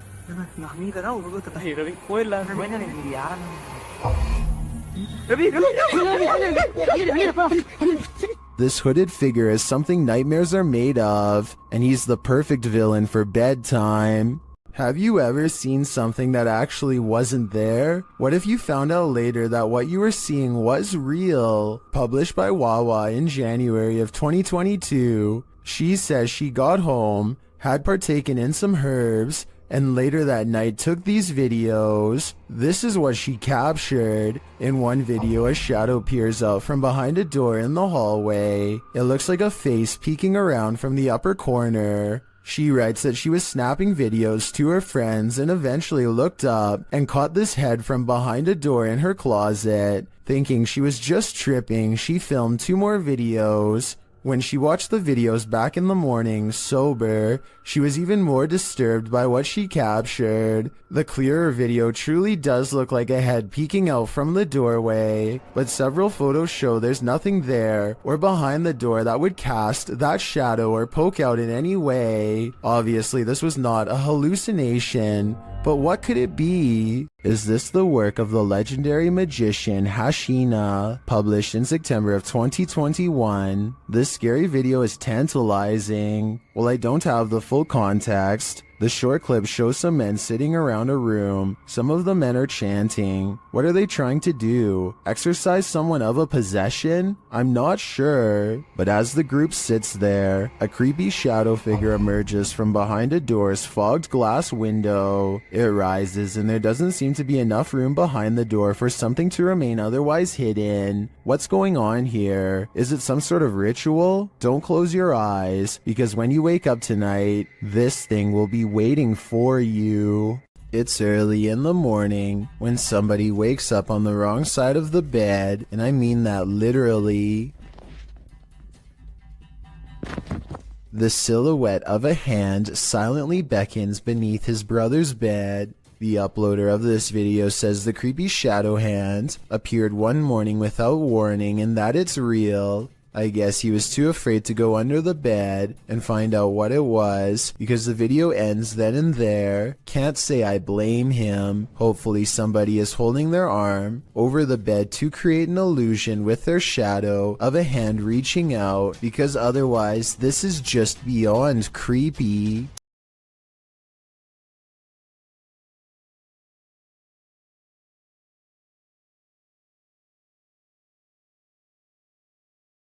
S1: This hooded figure is something nightmares are made of, and he's the perfect villain for bedtime. Have you ever seen something that actually wasn't there? What if you found out later that what you were seeing was real? Published by Wawa in January of 2022, she says she got home, had partaken in some herbs, and later that night took these videos. This is what she captured. In one video, a shadow peers out from behind a door in the hallway. It looks like a face peeking around from the upper corner. She writes that she was snapping videos to her friends and eventually looked up and caught this head from behind a door in her closet. Thinking she was just tripping, she filmed 2 more videos. When she watched the videos back in the morning, sober, she was even more disturbed by what she captured. The clearer video truly does look like a head peeking out from the doorway, but several photos show there's nothing there or behind the door that would cast that shadow or poke out in any way. Obviously, this was not a hallucination, but what could it be? Is this the work of the legendary magician Hashina? Published in September of 2021. This scary video is tantalizing. While I don't have the full context, the short clip shows some men sitting around a room. Some of the men are chanting. What are they trying to do? Exorcise someone of a possession? I'm not sure. But as the group sits there, a creepy shadow figure emerges from behind a door's fogged glass window. It rises, and there doesn't seem to be enough room behind the door for something to remain otherwise hidden. What's going on here? Is it some sort of ritual? Don't close your eyes, because when you wake up tonight, this thing will be waiting for you. It's early in the morning when somebody wakes up on the wrong side of the bed, and I mean that literally. The silhouette of a hand silently beckons beneath his brother's bed. The uploader of this video says the creepy shadow hand appeared one morning without warning and that it's real. I guess he was too afraid to go under the bed and find out what it was, because the video ends then and there. Can't say I blame him. Hopefully somebody is holding their arm over the bed to create an illusion with their shadow of a hand reaching out, because otherwise this is just beyond creepy.